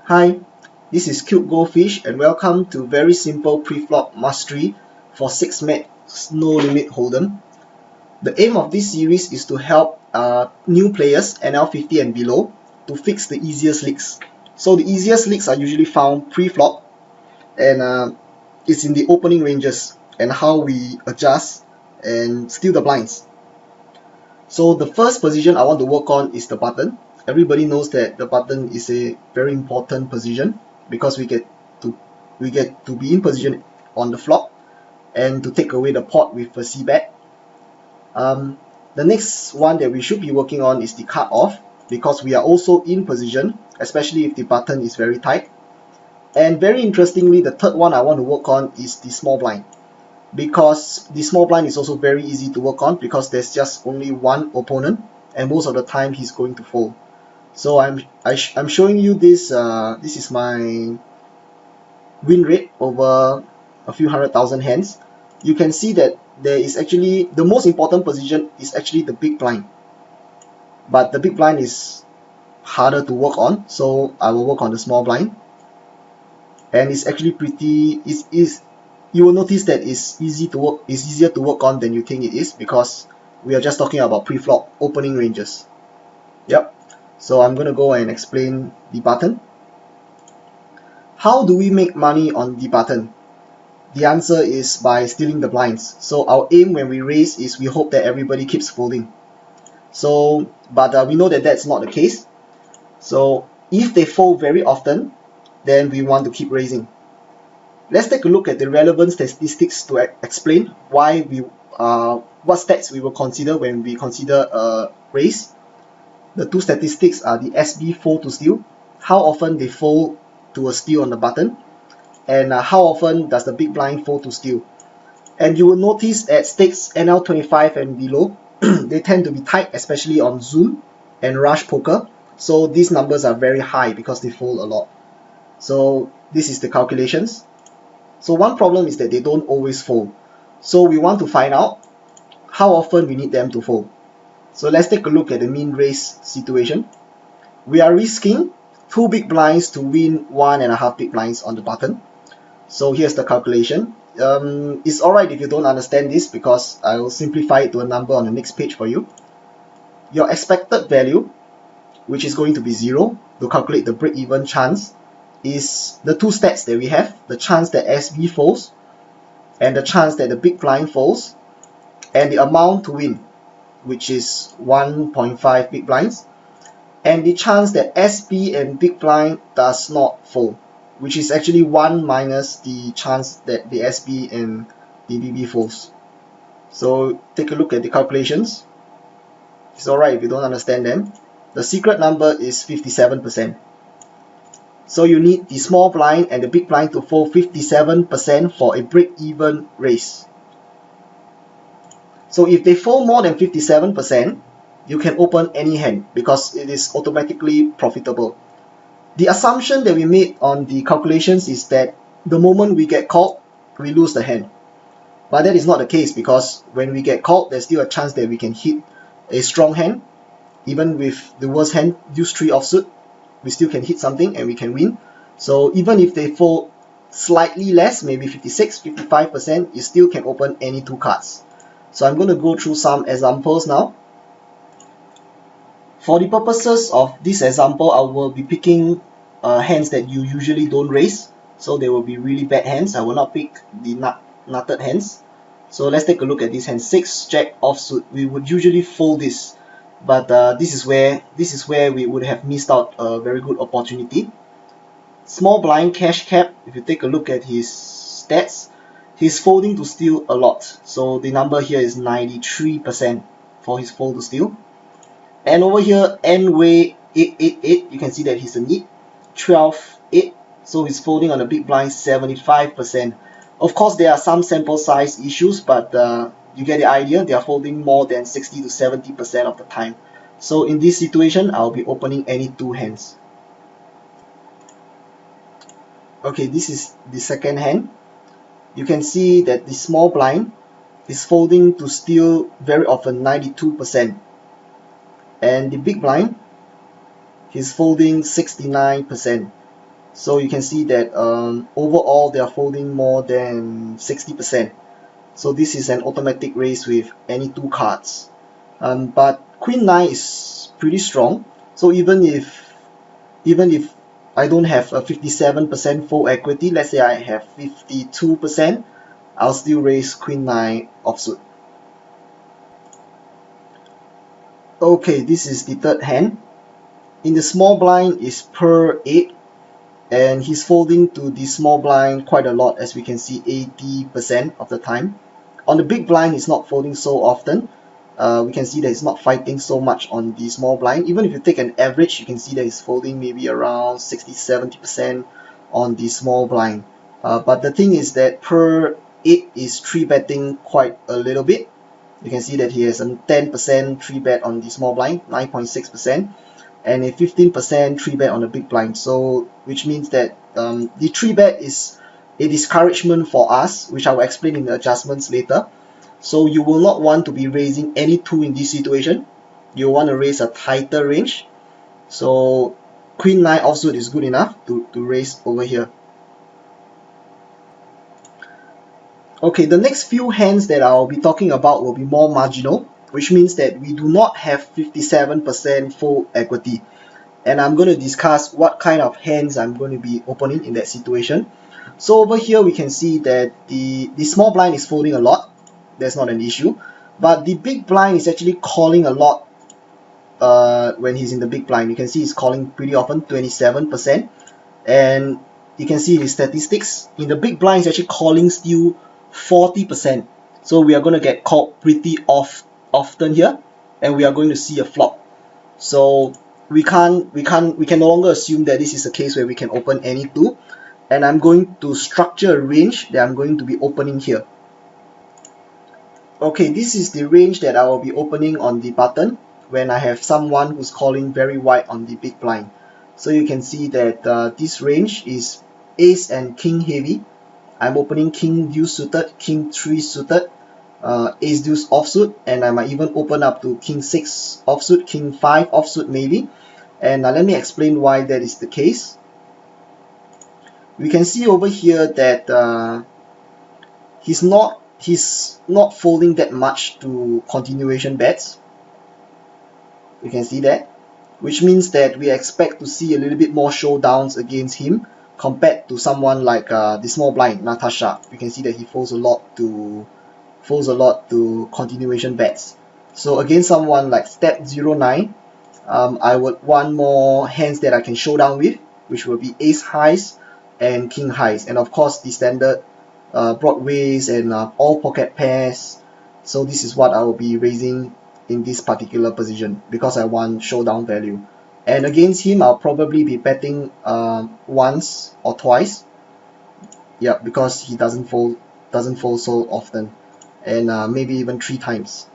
Hi, this is Cute Goldfish and welcome to very simple pre-flop mastery for 6-max no limit hold'em. The aim of this series is to help new players NL50 and below to fix the easiest leaks. So the easiest leaks are usually found pre-flop and it's in the opening ranges and how we adjust and steal the blinds. So the first position I want to work on is the button. Everybody knows that the button is a very important position because we get to be in position on the flop and to take away the pot with a c-bet. The next one that we should be working on is the cut off because we are also in position, especially if the button is very tight. And very interestingly, the third one I want to work on is the small blind, because the small blind is also very easy to work on because there's just only one opponent and most of the time he's going to fold. So I'm showing you this. This is my win rate over a few 100,000 hands. You can see that there is actually the most important position is actually the big blind, but the big blind is harder to work on, so I will work on the small blind. And it's actually pretty you will notice that it's easier to work on than you think it is because we are just talking about pre-flop opening ranges. Yep. So I'm going to go and explain the button. How do we make money on the button? The answer is by stealing the blinds. So our aim when we raise is we hope that everybody keeps folding. So, but we know that that's not the case. So if they fold very often, then we want to keep raising. Let's take a look at the relevant statistics to explain why what stats we will consider when we consider a raise. The two statistics are the SB fold to steal, how often they fold to a steal on the button, and how often does the big blind fold to steal. And you will notice at stakes NL25 and below, they tend to be tight, especially on Zoom and Rush Poker. So these numbers are very high because they fold a lot. So this is the calculations. So one problem is that they don't always fold. So we want to find out how often we need them to fold. So let's take a look at the mean raise situation. We are risking 2 big blinds to win 1.5 big blinds on the button. So here's the calculation. It's alright if you don't understand this because I will simplify it to a number on the next page for you. Your expected value, which is going to be 0, to calculate the break-even chance, is the two stats that we have, the chance that SB folds and the chance that the big blind folds, and the amount to win, which is 1.5 big blinds, and the chance that SB and big blind does not fold, which is actually 1 minus the chance that the SB and the BB folds. So take a look at the calculations. It's alright if you don't understand them. The secret number is 57%. So you need the small blind and the big blind to fold 57% for a break-even raise. So if they fold more than 57%, you can open any hand because it is automatically profitable. The assumption that we made on the calculations is that the moment we get called, we lose the hand. But that is not the case because when we get called, there's still a chance that we can hit a strong hand. Even with the worst hand, use 3 offsuit, we still can hit something and we can win. So even if they fold slightly less, maybe 56, 55%, you still can open any 2 cards. So I'm going to go through some examples now. For the purposes of this example, I will be picking hands that you usually don't raise. So they will be really bad hands. I will not pick the nutted hands. So let's take a look at this hand. 6 Jack offsuit. We would usually fold this. But this is where we would have missed out a very good opportunity. Small blind cash cap, if you take a look at his stats, he's folding to steal a lot. So the number here is 93% for his fold to steal. And over here, N-way 888, you can see that he's a need. 12-8, so he's folding on a big blind 75%. Of course, there are some sample size issues, but you get the idea. They are folding more than 60 to 70% of the time. So in this situation, I'll be opening any 2 hands. Okay, this is the second hand. You can see that the small blind is folding to steal very often 92%. And the big blind, he's folding 69%. So you can see that overall they are folding more than 60%. So this is an automatic raise with any two cards. But Queen 9 is pretty strong. So even if I don't have a 57% full equity, let's say I have 52%, I'll still raise Queen 9 offsuit. Okay, this is the third hand. In the small blind is per 8, and he's folding to the small blind quite a lot, as we can see 80% of the time. On the big blind, he's not folding so often. We can see that he's not fighting so much on the small blind. Even if you take an average, you can see that he's folding maybe around 60-70% on the small blind. But the thing is that per 8 is 3-betting quite a little bit. You can see that he has a 10% 3-bet on the small blind, 9.6%, and a 15% 3-bet on the big blind. So which means that the 3-bet is a discouragement for us, which I will explain in the adjustments later. So you will not want to be raising any 2 in this situation. You want to raise a tighter range. So Queen 9 offsuit is good enough to raise over here. Okay, the next few hands that I'll be talking about will be more marginal, which means that we do not have 57% full equity. And I'm going to discuss what kind of hands I'm going to be opening in that situation. So over here we can see that the small blind is folding a lot. That's not an issue. But the big blind is actually calling a lot when he's in the big blind. You can see he's calling pretty often, 27%. And you can see his statistics. In the big blind, he's actually calling still 40%. So we are going to get called pretty often here, and we are going to see a flop. So we can no longer assume that this is a case where we can open any 2. And I'm going to structure a range that I'm going to be opening here. Okay, this is the range that I will be opening on the button when I have someone who's calling very wide on the big blind. So you can see that this range is ace and king heavy. I'm opening king deuce suited, king 3 suited, ace deuce offsuit, and I might even open up to king 6 offsuit, king 5 offsuit maybe. And let me explain why that is the case. We can see over here that he's not folding that much to continuation bets. You can see that, which means that we expect to see a little bit more showdowns against him compared to someone like the small blind, Natasha. You can see that he folds a lot to continuation bets. So against someone like step 09, I would want more hands that I can show down with, which will be ace highs and king highs, and of course the standard broadways and all pocket pairs. So this is what I will be raising in this particular position because I want showdown value. And against him, I'll probably be betting once or twice. Yeah, because he doesn't fold so often, and maybe even 3 times.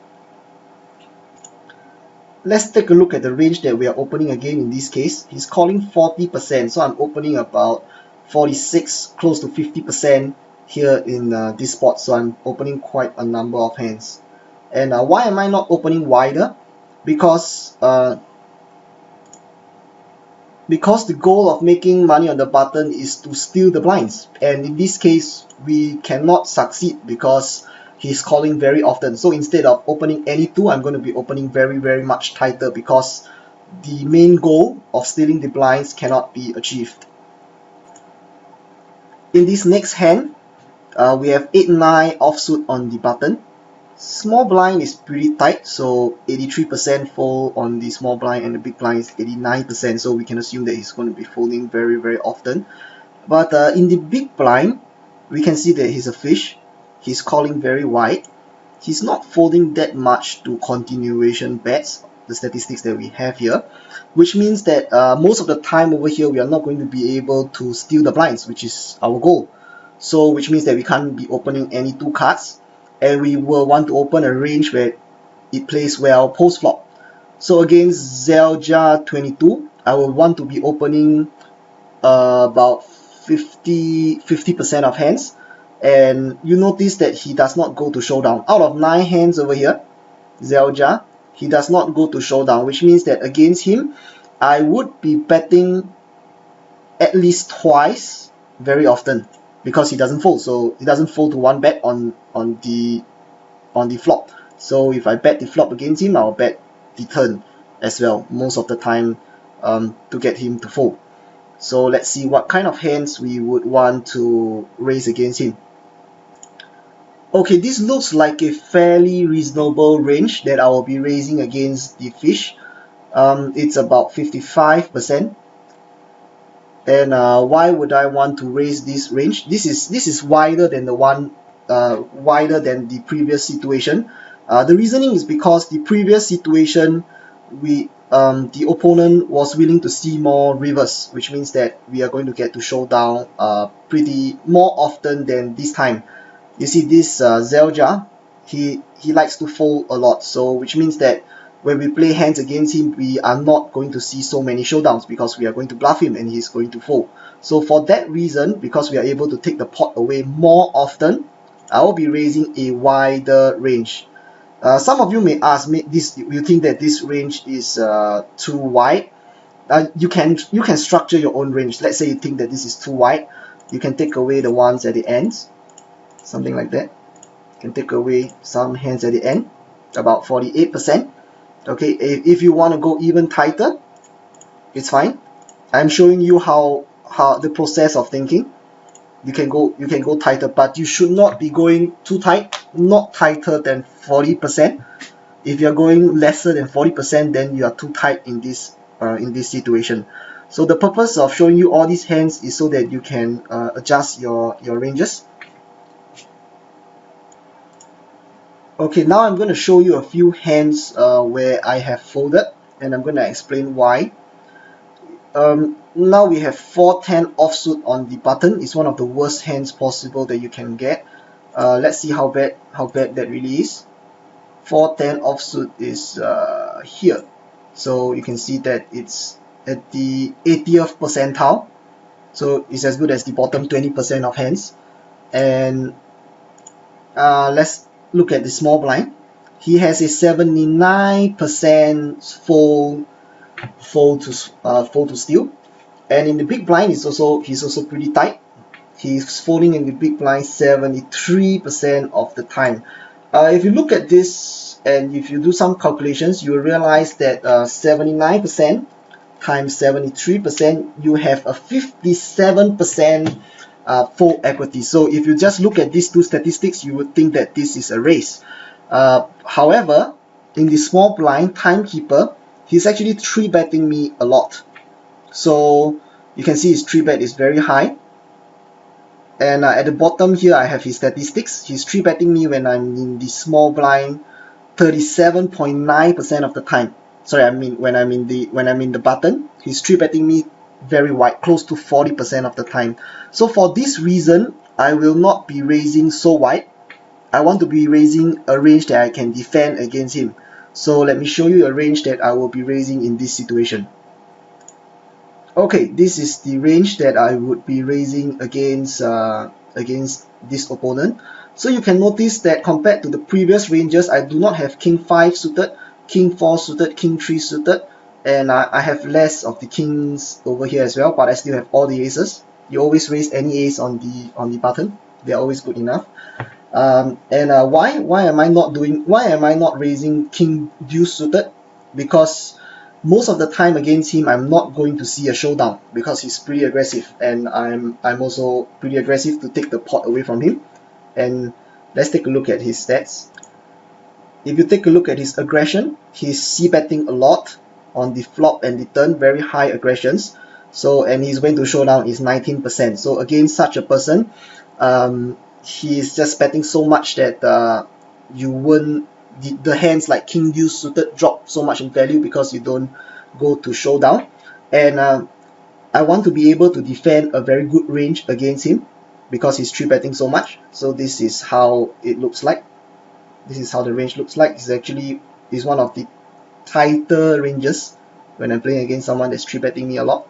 Let's take a look at the range that we are opening again. In this case, he's calling 40%, so I'm opening about 46, close to 50% here in this spot. So I'm opening quite a number of hands. And why am I not opening wider? Because the goal of making money on the button is to steal the blinds, and in this case we cannot succeed because he's calling very often. So instead of opening any 2, I'm going to be opening very much tighter because the main goal of stealing the blinds cannot be achieved. In this next hand, we have 8-9 offsuit on the button. Small blind is pretty tight, so 83% fold on the small blind, and the big blind is 89%, so we can assume that he's going to be folding very often. But in the big blind, we can see that he's a fish. He's calling very wide. He's not folding that much to continuation bets, the statistics that we have here, which means that most of the time over here we are not going to be able to steal the blinds, which is our goal. So which means that we can't be opening any 2 cards, and we will want to open a range where it plays well post flop. So against Zelja 22, I will want to be opening about 50% of hands, and you notice that he does not go to showdown. Out of 9 hands over here, Zelja, he does not go to showdown, which means that against him I would be betting at least twice very often, because he doesn't fold. So he doesn't fold to one bet on the flop. So if I bet the flop against him, I'll bet the turn as well most of the time, to get him to fold. So let's see what kind of hands we would want to raise against him. Okay, this looks like a fairly reasonable range that I will be raising against the fish. It's about 55%. And why would I want to raise this range? This is wider than the one wider than the previous situation. The reasoning is because the previous situation, the opponent was willing to see more rivers, which means that we are going to get to showdown pretty more often than this time. You see, this Zelja, he likes to fold a lot, so which means that when we play hands against him, we are not going to see so many showdowns because we are going to bluff him and he's going to fold. So for that reason, because we are able to take the pot away more often, I will be raising a wider range. Some of you may ask me this: you think that this range is too wide? You can structure your own range. Let's say you think that this is too wide, you can take away the ones at the ends, something like that. You can take away some hands at the end, about 48%. Okay, if you want to go even tighter, it's fine. I'm showing you how the process of thinking. You can go tighter, but you should not be going too tight, not tighter than 40%. If you're going lesser than 40%, then you are too tight in this situation. So the purpose of showing you all these hands is so that you can adjust your ranges. Okay, now I'm going to show you a few hands where I have folded, and I'm going to explain why. Now we have 4-10 offsuit on the button. It's one of the worst hands possible that you can get. Let's see how bad that really is. 4-10 offsuit is here. So you can see that it's at the 80th percentile. So it's as good as the bottom 20% of hands. And let's look at the small blind. He has a 79% fold to steal, and in the big blind he's also pretty tight. He's folding in the big blind 73% of the time. If you look at this and if you do some calculations, you will realize that 79% times 73%, you have a 57% fold equity. So if you just look at these two statistics, you would think that this is a race. However, in the small blind timekeeper, he's actually 3-betting me a lot. So you can see his 3-bet is very high. And at the bottom here, I have his statistics. He's 3-betting me when I'm in the small blind 37.9% of the time. Sorry, I mean when I'm in the button, he's 3-betting me very wide, close to 40% of the time. So for this reason, I will not be raising so wide. I want to be raising a range that I can defend against him. So let me show you a range that I will be raising in this situation. Okay, this is the range that I would be raising against this opponent. So you can notice that compared to the previous ranges, I do not have King 5 suited, King 4 suited, King 3 suited, and I have less of the kings over here as well, but I still have all the aces. You always raise any ace on the button. They're always good enough. Why am I not raising King Deuce suited? Because most of the time against him, I'm not going to see a showdown because he's pretty aggressive, and I'm also pretty aggressive to take the pot away from him. And let's take a look at his stats. If you take a look at his aggression, he's c-betting a lot on the flop and the turn, very high aggressions. So, and his win to showdown is 19%. So against such a person, he's just betting so much that you won't. The hands like King Deuce suited drop so much in value because you don't go to showdown. And I want to be able to defend a very good range against him because he's 3-betting so much. So this is how it looks like. This is how the range looks like. It's one of the tighter ranges when I'm playing against someone that's 3-betting me a lot.